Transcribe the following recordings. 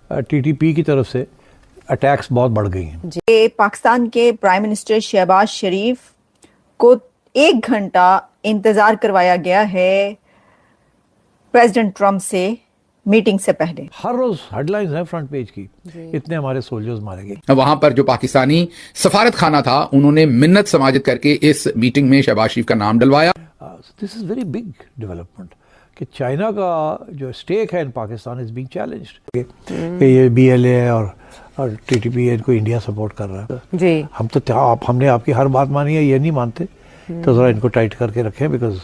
TTP की तरफ से अटैक्स बहुत बढ़ गई हैं। जी, पाकिस्तान के प्राइम मिनिस्टर शहबाज शरीफ को 1 घंटा इंतजार करवाया गया है प्रेसिडेंट ट्रंप से मीटिंग से पहले। हर रोज हेडलाइंस है फ्रंट पेज की, इतने हमारे सोल्जर्स मारे गए। वहां पर जो पाकिस्तानी सफारत खाना था उन्होंने मिन्नत समाजित करके इस मीटिंग में शहबाज शरीफ का नाम डलवाया। This is very big development कि चाइना का जो स्टेक है in Pakistan is being challenged कि ये बीएलए और टीटीपी इनको इंडिया सपोर्ट कर रहा है जी। हमने आपकी हर बात मानी है, ये नहीं मानते तो जरा इनको टाइट करके रखें because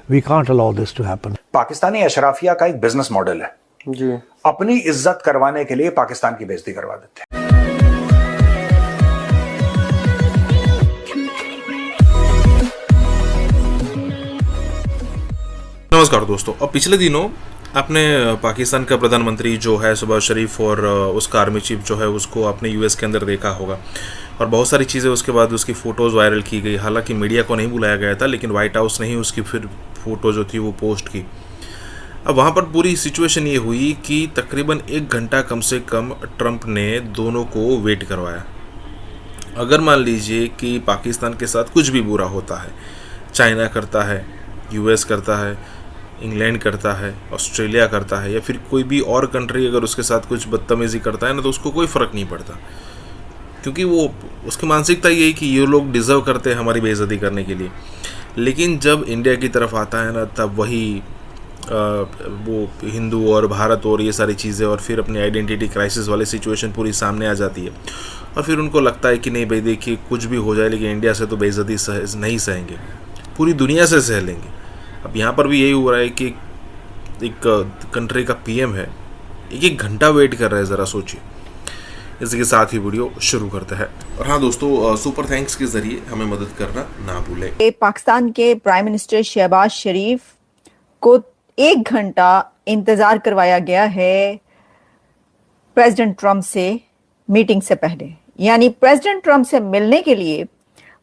we can't allow this to happen. Pakistani अशराफिया का एक बिजनेस मॉडल है जी, अपनी इज्जत करवाने के लिए पाकिस्तान की बेइज्जती करवा देते हैं। नमस्कार दोस्तों, अब पिछले दिनों आपने पाकिस्तान का प्रधानमंत्री जो है शहबाज शरीफ और उसका आर्मी चीफ जो है उसको आपने यूएस के अंदर देखा होगा और बहुत सारी चीज़ें उसके बाद उसकी फ़ोटोज़ वायरल की गई। हालांकि मीडिया को नहीं बुलाया गया था, लेकिन वाइट हाउस ने ही उसकी फिर फ़ोटो जो थी वो पोस्ट की। अब वहाँ पर पूरी सिचुएशन ये हुई कि तकरीबन 1 घंटा कम से कम ट्रंप ने दोनों को वेट करवाया। अगर मान लीजिए कि पाकिस्तान के साथ कुछ भी बुरा होता है, चाइना करता है, यूएस करता है, इंग्लैंड करता है, ऑस्ट्रेलिया करता है, या फिर कोई भी और कंट्री अगर उसके साथ कुछ बदतमीज़ी करता है ना, तो उसको कोई फ़र्क नहीं पड़ता, क्योंकि वो उसकी मानसिकता ये है कि ये लोग डिज़र्व करते हैं हमारी बेइज्जती करने के लिए। लेकिन जब इंडिया की तरफ आता है ना, तब वही वो हिंदू और भारत और ये सारी चीज़ें और फिर अपनी आइडेंटिटी क्राइसिस वाली सिचुएशन पूरी सामने आ जाती है और फिर उनको लगता है कि नहीं भाई देखिए कुछ भी हो जाए लेकिन इंडिया से तो बेइज्जती नहीं सहेंगे, पूरी दुनिया से सह लेंगे। अब यहाँ पर भी यही हो रहा है कि एक कंट्री का पीएम है, 1 घंटा वेट कर रहा है, ज़रा सोचिए। इसी के साथ ही वीडियो शुरू करते हैं। और हाँ दोस्तों, सुपर थैंक्स के जरिए हमें मदद करना ना भूलें। पाकिस्तान के प्राइम मिनिस्टर शहबाज शरीफ को 1 घंटा इंतजार करवाया गया है प्रेसिडेंट ट्रंप से मीटिंग से पहले। यानी प्रेसिडेंट ट्रंप से मिलने के लिए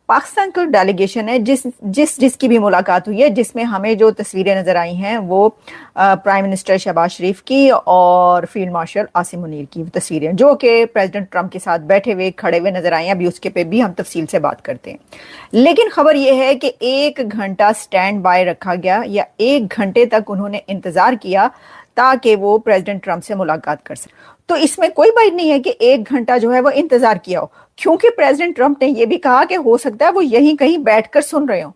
पाकिस्तान का डेलीगेशन है जिसकी भी मुलाकात हुई है, जिसमें हमें जो तस्वीरें नजर आई हैं वो प्राइम मिनिस्टर शहबाज शरीफ की और फील्ड मार्शल आसिम मुनीर की तस्वीरें, जो कि प्रेसिडेंट ट्रंप के साथ बैठे हुए खड़े हुए नजर आई हैं। अभी उसके पे भी हम तफसील से बात करते हैं। लेकिन खबर यह है कि 1 घंटा स्टैंड बाय रखा गया, या 1 घंटे तक उन्होंने इंतजार किया ताकि वो प्रेसिडेंट ट्रंप से मुलाकात कर सके। तो इसमें कोई बात नहीं है कि 1 घंटा जो है वो इंतजार किया हो, क्योंकि प्रेसिडेंट ट्रंप ने यह भी कहा कि हो सकता है वो यहीं कहीं बैठकर सुन रहे हो।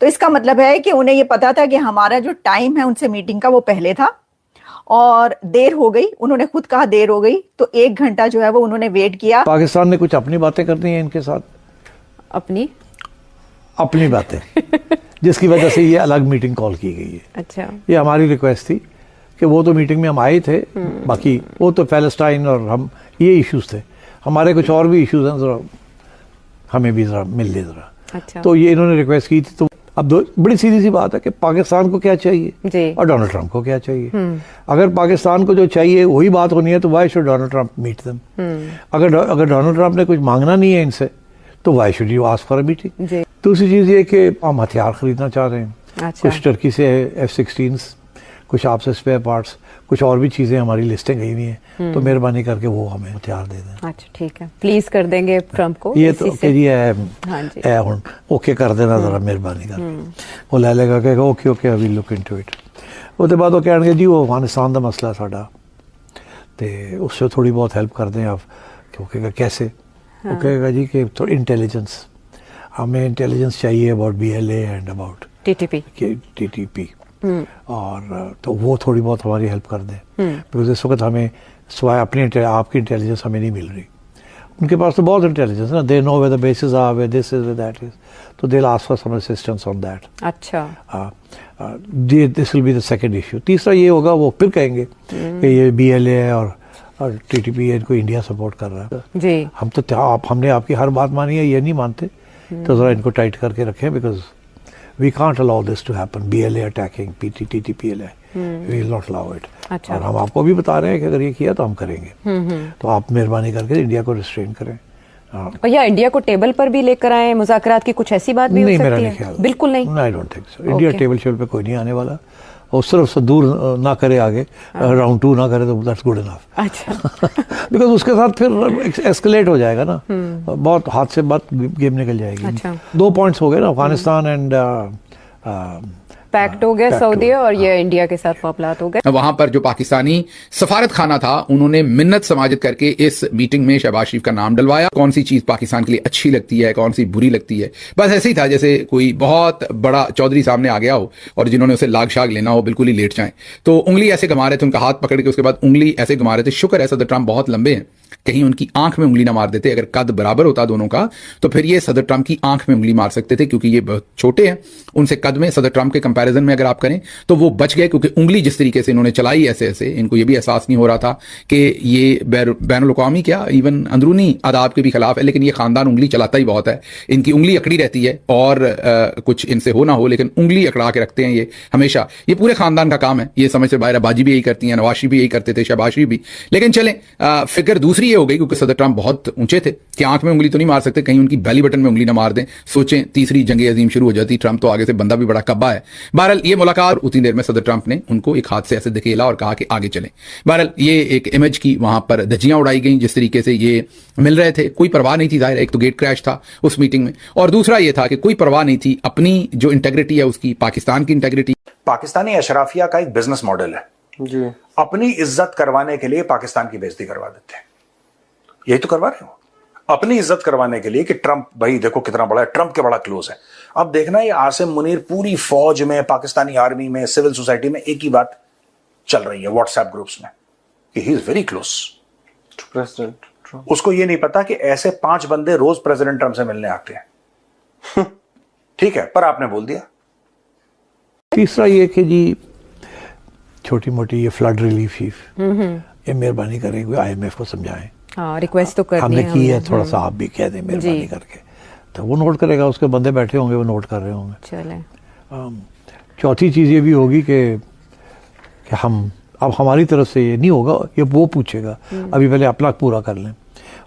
तो इसका मतलब है कि उन्हें ये पता था कि हमारा जो टाइम है उनसे मीटिंग का वो पहले था और देर हो गई। उन्होंने खुद कहा देर हो गई, तो 1 घंटा जो है वो उन्होंने वेट किया। पाकिस्तान ने कुछ अपनी बातें करनी है इनके साथ, अपनी बातें जिसकी वजह से ये अलग मीटिंग कॉल की गई है। अच्छा, ये हमारी रिक्वेस्ट थी कि वो तो मीटिंग में हम आए थे, बाकी वो तो पैलेस्टाइन और हम ये इश्यूज थे, हमारे कुछ और भी इश्यूज हैं, जरा हमें भी जरा मिल ले जरा। अच्छा। तो ये इन्होंने रिक्वेस्ट की थी। तो अब बड़ी सीधी सी बात है कि पाकिस्तान को क्या चाहिए और डोनाल्ड ट्रंप को क्या चाहिए। अगर पाकिस्तान को जो चाहिए वही बात होनी है तो why should Donald Trump meet them. अगर डोनाल्ड ट्रंप ने कुछ मांगना नहीं है इनसे तो why should you ask for a meeting. दूसरी चीज ये कि हम हथियार खरीदना चाह रहे हैं। अच्छा। कुछ टर्की से F-16, कुछ आपसे स्पेयर पार्ट्स, कुछ और भी चीजें हमारी लिस्टें गई हुई हैं, तो मेहरबानी करके वो हमें हथियार दे दें। अच्छा ठीक है, प्लीज कर देंगे ट्रंप को। ये तो है ओके कर देना जरा मेहरबानी करके। वो ले लेगा कहेगा okay okay we look into it. उसके बाद वो कहेंगे जी वो अफगानिस्तान का मसला साडा ते उससे थोड़ी बहुत हेल्प कर दें आप। कहेगा कैसे? वो कहेगा जी कि थोड़ी इंटेलिजेंस, हमें इंटेलिजेंस चाहिए about BLA and about TTP और तो वो थोड़ी बहुत हमारी हेल्प कर दें, बिकॉज इस वक्त हमें सिवाय अपनी आपकी इंटेलिजेंस हमें नहीं मिल रही। उनके पास तो बहुत इंटेलिजेंस है ना, they know where the basis are, where this is, where that is, तो they will ask for some assistance on that. अच्छा, this will be the second issue. तीसरा ये होगा वो फिर कहेंगे कि ये BLA और TTP इनको इंडिया सपोर्ट कर रहा है जी। हमने आपकी हर बात मानी है, ये नहीं मानते तो जरा इनको टाइट करके रखें, because we can't allow this to happen, BLA attacking TTP-LA, we will not allow it। अच्छा। और हम आपको भी बता रहे हैं कि अगर ये किया तो हम करेंगे, तो आप मेहरबानी करके इंडिया को रिस्ट्रेन करें। और या इंडिया को टेबल पर भी लेकर आए मुज़ाकरात की, कुछ ऐसी बात भी हो सकती है? मेरा नहीं ख्याल, बिल्कुल नहीं, I don't think so. India table पे कोई नहीं आने वाला और सिर्फ से दूर ना करे आगे, राउंड 2 ना करे तो दैट्स गुड इनफ। अच्छा। बिकॉज उसके साथ फिर एस्केलेट हो जाएगा ना, बहुत हाथ से बात गेम निकल जाएगी। अच्छा। 2 पॉइंट्स हो गए ना, अफगानिस्तान एंड पैक्ट हो गया सऊदी और ये इंडिया के साथ मामलात हो गए। वहां पर जो पाकिस्तानी सफारत खाना था उन्होंने मिन्नत समाजत करके इस मीटिंग में शहबाज शरीफ का नाम डलवाया। कौन सी चीज पाकिस्तान के लिए अच्छी लगती है, कौन सी बुरी लगती है, बस ऐसे ही था जैसे कोई बहुत बड़ा चौधरी सामने आ गया हो और जिन्होंने उसे लाग शाग लेना हो बिल्कुल ही लेट जाए। तो उंगली ऐसे घुमा रहे थे, उनका हाथ पकड़ के उसके बाद उंगली ऐसे घुमा रहे थे। शुक्र है सदर ट्रंप बहुत लंबे हैं, कहीं उनकी आंख में उंगली ना मार देते। अगर कद बराबर होता दोनों का तो फिर ये सदर ट्रंप की आंख में उंगली मार सकते थे, क्योंकि ये बहुत छोटे हैं उनसे कद में। सदर ट्रंप के कंपैरिजन में अगर आप करें तो वो बच गए, क्योंकि उंगली जिस तरीके से इन्होंने चलाई ऐसे ऐसे, इनको ये भी एहसास नहीं हो रहा था कि ये बैनुल अक़वामी क्या इवन अंदरूनी आदाब के भी खिलाफ है, लेकिन ये खानदान उंगली चलाता ही बहुत है। इनकी उंगली अकड़ी रहती है और कुछ इनसे हो ना हो लेकिन उंगली अकड़ा के रखते हैं ये हमेशा। ये पूरे खानदान का काम है, ये समझ से बाहर। बाजी भी यही करती है, नवाज शरीफ भी यही करते थे, शहबाज शरीफ भी। लेकिन चलें, फिक्र दूसरी ये हो गई क्योंकि सदर ट्रंप बहुत ऊंचे थे कि आंख में उंगली तो नहीं मार सकते, कहीं उनकी बैली बटन में उंगली ना मार दें। सोचें तीसरी जंग अजीम शुरू हो जाती। ट्रंप तो आगे से बंदा भी बड़ा कब्बा है। बहरहाल ये मुलाकात, उतनी देर में सदर ट्रंप ने उनको एक हाथ से ऐसे धकेला और कहा कि आगे चलें। बहरहाल ये एक इमेज की वहां पर धज्जियां उड़ाई गई जिस तरीके से ये मिल रहे थे। कोई परवाह नहीं थी, जाहिर है एक तो गेट क्रैश था उस मीटिंग में, और दूसरा ये था कि कोई परवाह नहीं थी अपनी जो इंटेग्रिटी है उसकी, पाकिस्तान की इंटेग्रिटी। पाकिस्तानी अशराफिया का एक बिजनेस मॉडल है जी, अपनी इज्जत करवाने के लिए पाकिस्तान की बेइज्जती करवा देते हैं। यही तो करवा रहे हो, अपनी इज्जत करवाने के लिए कि ट्रंप भाई देखो कितना बड़ा है, ट्रंप के बड़ा क्लोज है। अब देखना ये आसिम मुनीर पूरी फौज में, पाकिस्तानी आर्मी में, सिविल सोसाइटी में एक ही बात चल रही है व्हाट्सएप ग्रुप्स में कि he is very close to President Trump. उसको ये नहीं पता कि ऐसे 5 बंदे रोज प्रेसिडेंट ट्रंप से मिलने आते हैं। ठीक है, पर आपने बोल दिया। तीसरा ये कि जी छोटी मोटी ये फ्लड रिलीफ ये मेहरबानी करें, IMF को समझाएं। हाँ, रिक्वेस्ट तो करनी हमने की है, थोड़ा सा आप भी कह दें मेहरबानी करके, तो वो नोट करेगा। उसके बंदे बैठे होंगे, वो नोट कर रहे होंगे। चलें। चौथी चीज़ ये भी होगी कि हम अब हमारी तरफ से ये नहीं होगा, ये वो पूछेगा, अभी पहले अपना पूरा कर लें।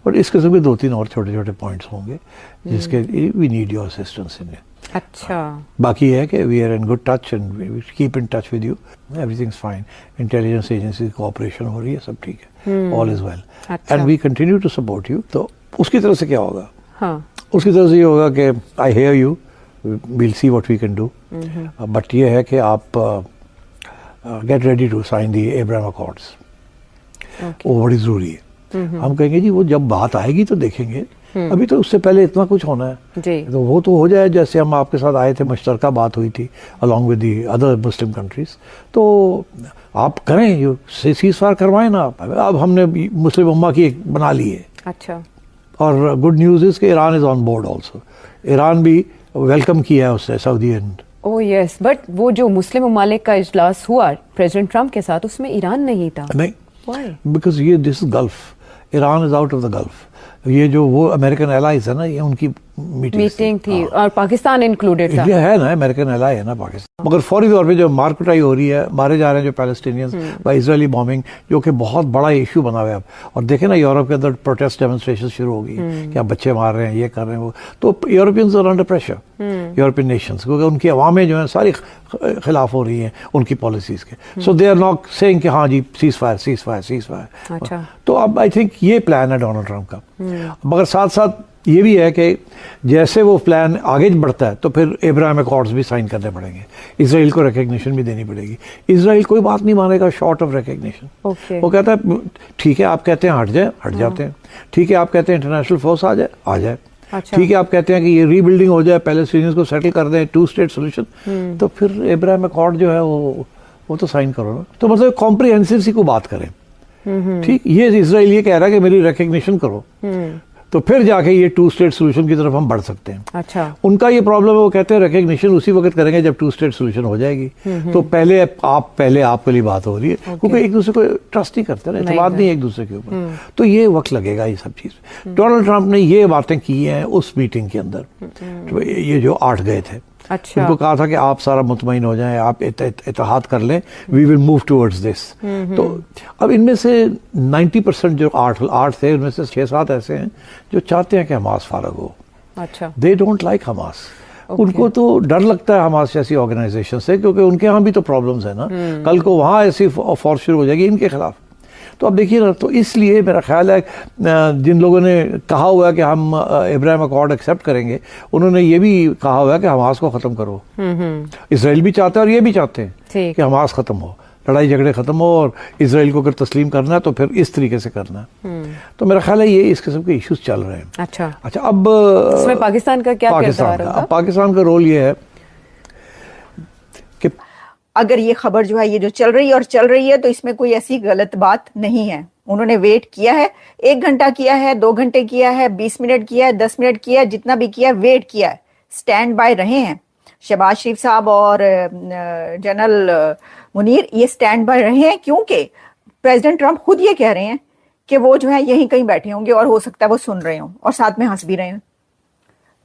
और इस किस्म के 2-3 और छोटे छोटे पॉइंट्स होंगे जिसके we need your assistance in it. अच्छा, बाकी है कि we are in good touch and we keep in touch with you, everything is fine. Intelligence agency की कोऑपरेशन हो रही है, सब ठीक है, all is well and we continue to support you. तो उसकी तरफ से क्या होगा? हाँ, उसकी तरफ से ये होगा कि I hear you, we'll see what we can do, but ये है कि आप get ready to sign the Abraham Accords. वो बड़ी ज़रूरी है। हम कहेंगे जी वो जब बात आएगी तो देखेंगे, अभी तो उससे पहले इतना कुछ होना है जी। तो वो तो हो जाए, जैसे हम आपके साथ आए थे, मुश्तरका बात हुई थी along with the other Muslim countries, तो आप करें, सीज फायर करवाएं ना आप। अब हमने मुस्लिम उम्मा की एक बना ली है। अच्छा, और गुड न्यूज़ इज कि Iran is on board also. Iran भी वेलकम किया है उससे Saudi and. Oh yes, but वो जो मुस्लिम ममालिक का इजलास हुआ प्रेसिडेंट ट्रंप के साथ, उसमें ईरान नहीं था। नहीं, बिकॉज ये this is gulf, Iran is out of the gulf. ये जो वो अमेरिकन एलाइज है ना, ये उनकी मीटिंग थी और पाकिस्तान इंक्लूडेड था। ये है ना, अमेरिकन एलाई है ना पाकिस्तान। मगर फौरी तौर पे जो मारकुटाई हो रही है, मारे जा रहे हैं जो पैलेस्टीनियंस बाय इजरायली बॉम्बिंग, जो कि बहुत बड़ा इशू बना हुआ है अब। और देखें ना, यूरोप के अंदर प्रोटेस्ट डेमोन्स्ट्रेशन शुरू हो गई कि आप बच्चे मार रहे हैं, ये कर रहे हैं वो। तो Europeans are under pressure, European nations, क्योंकि उनकी अवामें जो है सारी खिलाफ हो रही हैं उनकी पॉलिसीज के। So they are not saying कि हाँ जी cease fire cease fire cease fire. अच्छा, तो अब आई थिंक ये प्लान है डोनाल्ड ट्रंप का। मगर साथ साथ ये भी है कि जैसे वो प्लान आगे बढ़ता है तो फिर अब्राहम अकॉर्ड्स भी साइन करने पड़ेंगे, इजराइल को रिकग्निशन भी देनी पड़ेगी। इजराइल कोई बात नहीं मानेगा शॉर्ट ऑफ रिकग्निशन। वो कहता है ठीक है, आप कहते हैं हट जाए, हट जाते हैं। ठीक है, आप कहते हैं इंटरनेशनल फोर्स आ जाए, आ जाए। अच्छा। ठीक है, आप कहते हैं कि ये रीबिल्डिंग हो जाए, पैलेस्टीनियंस को सेटल कर दें, 2 स्टेट सोल्यूशन, तो फिर अब्राहम अकॉर्ड जो है वो तो साइन करो ना। तो मतलब कॉम्प्रिहेंसिव सी को बात करें। ठीक, ये इजराइल ये कह रहा है कि मेरी रिकग्निशन करो, तो फिर जाके ये 2 स्टेट सोल्यूशन की तरफ हम बढ़ सकते हैं। अच्छा, उनका ये प्रॉब्लम है, वो कहते हैं रिकग्निशन उसी वक्त करेंगे जब 2 स्टेट सोल्यूशन हो जाएगी। तो पहले आपके लिए बात हो रही है, क्योंकि एक दूसरे को ट्रस्ट नहीं करते ना, एतमाद नहीं एक दूसरे के ऊपर। तो ये वक्त लगेगा ये सब चीज। डोनाल्ड ट्रंप ने ये बातें की हैं उस मीटिंग के अंदर, तो ये जो 8 गए थे। अच्छा, उनको कहा था कि आप सारा मुतमईन हो जाएं, आप इत्तेहाद कर लें, we will move towards this. तो अब इनमें से 90% जो 8 थे, उनमें से 6-7 ऐसे हैं जो चाहते हैं कि हमास फारग हो। अच्छा, दे डोंट लाइक हमास। उनको तो डर लगता है हमास जैसी ऑर्गेनाइजेशन से, क्योंकि उनके यहाँ भी तो प्रॉब्लम्स है ना। कल को वहाँ ऐसी फोर्स शुरू हो जाएगी इनके खिलाफ। तो अब देखिए ना, तो इसलिए मेरा ख्याल है जिन लोगों ने कहा हुआ है कि हम इब्राहिम अकॉर्ड एक्सेप्ट करेंगे, उन्होंने ये भी कहा हुआ है कि हमास को ख़त्म करो। इसराइल भी चाहता है और ये भी चाहते हैं कि हमास ख़त्म हो, लड़ाई झगड़े ख़त्म हो, और इसराइल को अगर तस्लीम करना है तो फिर इस तरीके से करना है। तो मेरा ख्याल है ये इस किस्म के इश्यूज चल रहे हैं। अच्छा, अब इसमें पाकिस्तान का क्या किरदार होगा? पाकिस्तान का रोल ये है कि अगर ये खबर जो है ये जो चल रही है तो इसमें कोई ऐसी गलत बात नहीं है। उन्होंने वेट किया है, 1 घंटा किया है, 2 घंटे किया है, 20 मिनट किया है, 10 मिनट किया है, जितना भी किया है, वेट किया है, स्टैंड बाय रहे हैं। शहबाज शरीफ साहब और जनरल मुनीर ये स्टैंड बाय रहे हैं, क्योंकि प्रेसिडेंट ट्रंप खुद ये कह रहे हैं कि वो जो है यहीं कहीं बैठे होंगे और हो सकता है वो सुन रहे हों और साथ में हंस भी रहे हैं।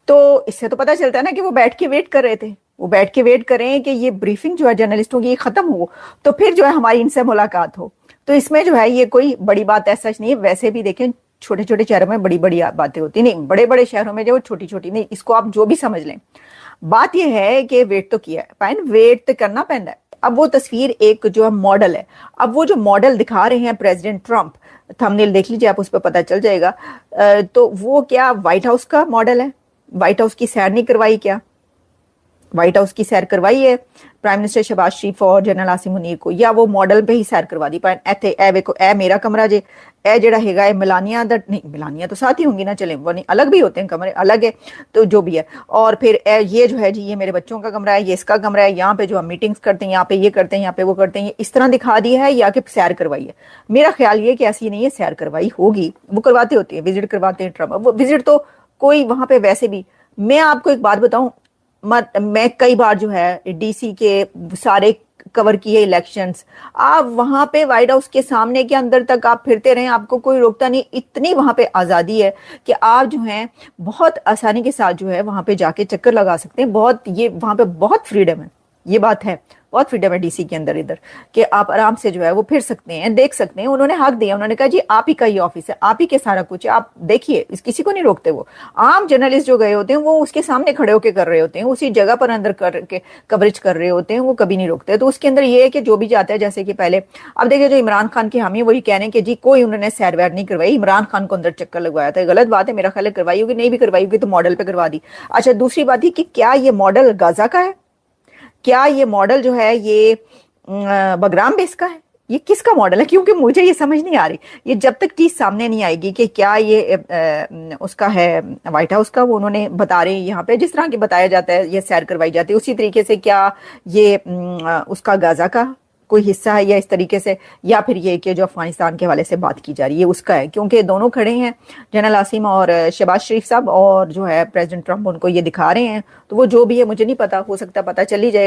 तो इससे तो पता चलता है ना कि वो बैठ के वेट कर रहे थे। वो बैठ के वेट कर रहे हैं कि ये ब्रीफिंग जो है जर्नलिस्टों की ये खत्म हो, तो फिर जो है हमारी इनसे मुलाकात हो। तो इसमें जो है ये कोई बड़ी बात ऐसा नहीं है। वैसे भी देखें, छोटे छोटे शहरों में बड़ी बड़ी बातें होती नहीं, बड़े बड़े शहरों में जो छोटी छोटी नहीं, इसको आप जो भी समझ लें। बात यह है कि वेट तो किया है, पाइन वेट तो करना पैदा है। अब वो तस्वीर एक जो मॉडल है, अब वो जो मॉडल दिखा रहे हैं प्रेसिडेंट ट्रंप, थंबनेल देख लीजिए आप, उस पर पता चल जाएगा। तो वो क्या व्हाइट हाउस का मॉडल है? व्हाइट हाउस की सैर नहीं करवाई क्या? व्हाइट हाउस की सैर करवाई है प्राइम मिनिस्टर शहबाज शरीफ और जनरल आसिम मुनीर को, या वो मॉडल पे ही सैर करवा दी? पाइन एथे ए वेखो, ए मेरा कमरा जे, ए जेड़ा हैगा मिलानिया दा नहीं, मिलानिया तो साथ ही होंगी ना, चले वो नहीं, अलग भी होते हैं कमरे, अलग है तो जो भी है। और फिर ये जो है जी, ये मेरे बच्चों का कमरा है, ये इसका कमरा है, यहाँ पे जो हम मीटिंग्स करते हैं, यहाँ पे ये करते हैं, यहाँ पे वो करते हैं, ये इस तरह दिखा दिया है, या कि सैर करवाई है? मेरा ख्याल ये कि ऐसी नहीं है, सैर करवाई होगी। वो करवाते होते हैं, विजिट करवाते हैं ट्रंप। वो विजिट तो कोई वहां पे वैसे भी, मैं आपको एक बात बताऊं, मैं कई बार जो है डीसी के सारे कवर किए इलेक्शंस, आप वहां पे व्हाइट हाउस के सामने के अंदर तक आप फिरते रहे, आपको कोई रोकता नहीं। इतनी वहां पे आजादी है कि आप जो है बहुत आसानी के साथ जो है वहां पे जाके चक्कर लगा सकते हैं। बहुत ये वहां पे बहुत फ्रीडम है, ये बात है, बहुत फ्रीडम है डीसी के अंदर इधर, कि आप आराम से जो है वो फिर सकते हैं, देख सकते हैं। उन्होंने हक दिया, उन्होंने कहा जी आप ही का ये ऑफिस है, आप ही के सारा कुछ है, आप देखिए, किसी को नहीं रोकते। वो आम जर्नलिस्ट जो गए होते हैं वो उसके सामने खड़े होकर कर रहे होते हैं, उसी जगह पर अंदर करके कवरेज कर रहे होते हैं, वो कभी नहीं रोकते। तो उसके अंदर ये है कि जो भी जाता है, जैसे कि पहले अब देखिए जो इमरान खान के हामी वही कह रहे हैं कि जी कोई उन्होंने सैर वैर नहीं करवाई, इमरान खान को अंदर चक्कर लगवाया था। गलत बात है, मेरा ख्याल है करवाई होगी, नहीं भी करवाई होगी तो मॉडल पे करवा दी। अच्छा, दूसरी बात ही कि क्या ये मॉडल गाजा का है? क्या ये मॉडल जो है ये बगराम बेस का है? ये किसका मॉडल है? क्योंकि मुझे ये समझ नहीं आ रही। ये जब तक चीज सामने नहीं आएगी कि क्या ये उसका है व्हाइट हाउस का, वो उन्होंने बता रहे हैं यहाँ पे, जिस तरह की बताया जाता है ये सैर करवाई जाती है, उसी तरीके से क्या ये उसका गाजा का कोई हिस्सा है, या इस तरीके से, या फिर ये कि जो अफगानिस्तान के हवाले से बात की जा रही है उसका है? क्योंकि दोनों खड़े हैं, जनरल आसिम और शहबाज शरीफ साहब, और जो है प्रेसिडेंट ट्रंप उनको ये दिखा रहे हैं। तो वो जो भी है मुझे नहीं पता, हो सकता पता चल ही जाए।